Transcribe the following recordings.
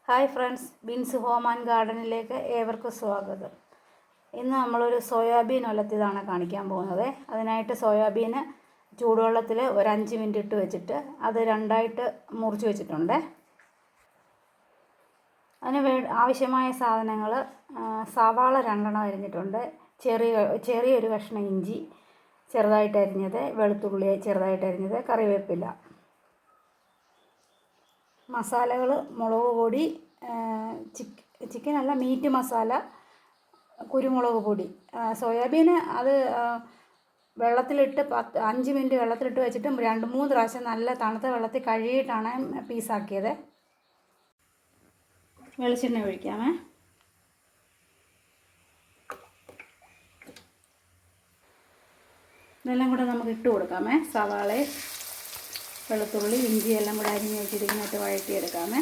Hi friends, Bins home and ഗാർഡനിലേക്ക് ഏവർക്കും സ്വാഗതം. ഇന്ന് നമ്മളൊരു സോയാബീൻ ഉലത്തിയതാണ് കാണിക്കാൻ പോകുന്നത്. അതിനായിട്ട് സോയാബീന് ചൂടുവെള്ളത്തിൽ ഒരു 5 മിനിറ്റ് ഇട്ട് വെച്ചിട്ട് അത് രണ്ടായിട്ട് മുറിച്ച് വെച്ചിട്ടുണ്ട്. അതിന് ആവശ്യമായ സാധനങ്ങൾ: സവാള 2 അരിഞ്ഞിട്ടുണ്ട്, ചെറിയൊരു കഷ്ണം ഇഞ്ചി ചെറുതായിട്ട് അരിഞ്ഞത്, വെളുത്തുള്ളി ചെറുതായിട്ട് അരിഞ്ഞത്, കറിവേപ്പില. മസാലകൾ: മുളക് പൊടി, ചിക്കനല്ല മീറ്റ് മസാല, കുരുമുളക് പൊടി. സോയാബീന് അത് വെള്ളത്തിലിട്ട് 5 മിനിറ്റ് വെള്ളത്തിലിട്ട് വെച്ചിട്ട് 2-3 പ്രാവശ്യം നല്ല തണുത്ത വെള്ളത്തിൽ കഴുകിയിട്ടാണ് പീസാക്കിയത്. വെളിച്ചെണ്ണ ഒഴിക്കാമേ. ഇതെല്ലാം കൂടെ നമുക്ക് ഇട്ട് കൊടുക്കാമേ. സവാള, വെളുത്തുള്ളി, ഇഞ്ചി എല്ലാം കൂടെ അരിഞ്ഞ് വെച്ചിരിക്കുന്നതായിട്ട് വഴറ്റിയെടുക്കാമേ.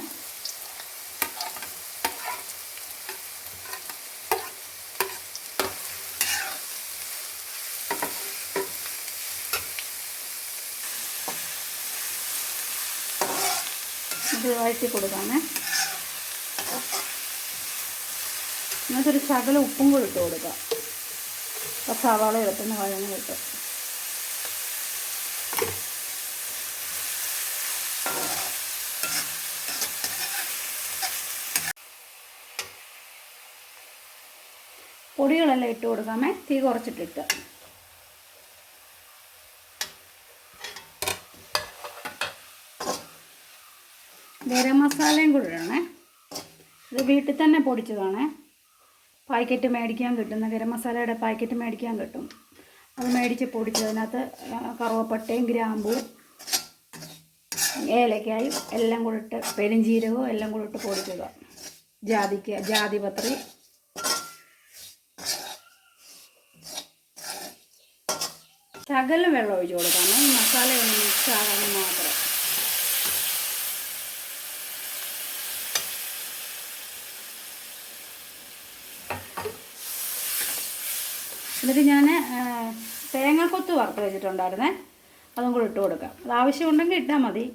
ഇത് വഴറ്റി കൊടുക്കാമേ. എന്നിട്ടൊരു ശകലം ഉപ്പും കൂടി ഇട്ട് കൊടുക്കാം. അപ്പോൾ സവാള എടുത്തുനിന്ന് വഴങ്ങി കിട്ടും. പൊടികളെല്ലാം ഇട്ട് കൊടുക്കാമേ. തീ കുറച്ചിട്ടിട്ട് ഗരം മസാലയും കൂടി ഇടണേ. ഇത് വീട്ടിൽ തന്നെ പൊടിച്ചതാണ്. പാക്കറ്റ് മേടിക്കാൻ കിട്ടുന്ന ഗരം മസാലയുടെ പാക്കറ്റ് മേടിക്കാൻ കിട്ടും. അത് മേടിച്ച് പൊടിച്ചതിനകത്ത് കറുവപ്പട്ടയും ഗ്രാമ്പൂ ഏലക്കായും എല്ലാം കൂടി ഇട്ട്, പെരുംജീരകവും എല്ലാം കൂടി ഇട്ട് പൊടിക്കുക. ജാതിപത്രി, ശകലം വെള്ളം ഒഴിച്ച് കൊടുക്കാമേ. ഈ മസാല ഒന്ന് മിക്സ് ആകാൻ മാത്രം. എന്നിട്ട് ഞാൻ തേങ്ങാക്കൊത്ത് വറുത്ത് വെച്ചിട്ടുണ്ടായിരുന്നേ, അതും കൂടി ഇട്ട് കൊടുക്കാം. അത് ആവശ്യമുണ്ടെങ്കിൽ ഇട്ടാൽ മതി.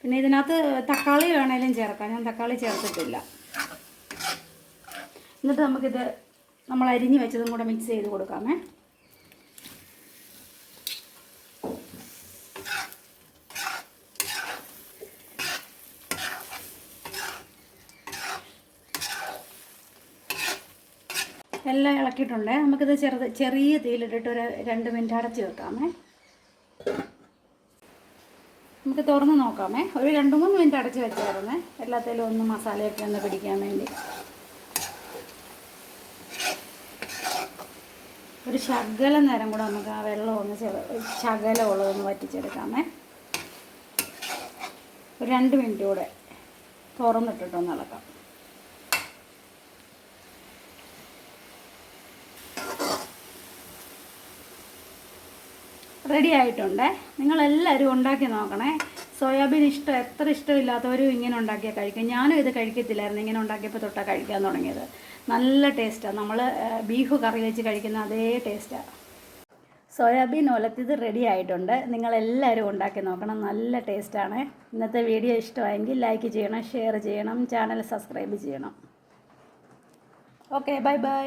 പിന്നെ ഇതിനകത്ത് തക്കാളി വേണേലും ചേർക്കാം. ഞാൻ തക്കാളി ചേർത്തിട്ടില്ല. എന്നിട്ട് നമുക്കിത് നമ്മൾ അരിഞ്ഞ് വെച്ചതും കൂടെ മിക്സ് ചെയ്ത് കൊടുക്കാമേ. എല്ലാം ഇളക്കിയിട്ടുണ്ട്. നമുക്കിത് ചെറിയ തീയിലിട്ടിട്ട് ഒരു 2 മിനിറ്റ് അടച്ച് വെക്കാമേ. നമുക്ക് തുറന്ന് നോക്കാമേ. ഒരു 2-3 മിനിറ്റ് അടച്ച് വെച്ചായിരുന്നേ, എല്ലാത്തിലും ഒന്ന് മസാലയൊക്കെ ഒന്ന് പിടിക്കാൻ വേണ്ടി. ഒരു ശകലം നേരം കൂടെ നമുക്ക് ആ വെള്ളം ഒന്ന് ശകലം ഉള്ളതൊന്ന് വറ്റിച്ചെടുക്കാമേ. ഒരു 2 മിനിറ്റ് കൂടെ തുറന്നിട്ടിട്ടൊന്ന് ഇളക്കാം. റെഡി ആയിട്ടുണ്ട്. നിങ്ങളെല്ലാവരും ഉണ്ടാക്കി നോക്കണേ. സോയാബീൻ എത്ര ഇഷ്ടമില്ലാത്തവരും ഇങ്ങനെ ഉണ്ടാക്കിയാൽ കഴിക്കും. ഞാനും ഇത് കഴിക്കത്തില്ലായിരുന്നു. ഇങ്ങനെ ഉണ്ടാക്കിയപ്പോൾ തൊട്ടാണ് കഴിക്കാൻ തുടങ്ങിയത്. നല്ല ടേസ്റ്റാണ്. നമ്മൾ ബീഫ് കറി വെച്ച് കഴിക്കുന്ന അതേ ടേസ്റ്റാണ്. സോയാബീൻ ഉലത്തിയത് റെഡി ആയിട്ടുണ്ട്. നിങ്ങളെല്ലാവരും ഉണ്ടാക്കി നോക്കണം. നല്ല ടേസ്റ്റാണ്. ഇന്നത്തെ വീഡിയോ ഇഷ്ടമായെങ്കിൽ ലൈക്ക് ചെയ്യണം, ഷെയർ ചെയ്യണം, ചാനൽ സബ്സ്ക്രൈബ് ചെയ്യണം. Okay, bye bye.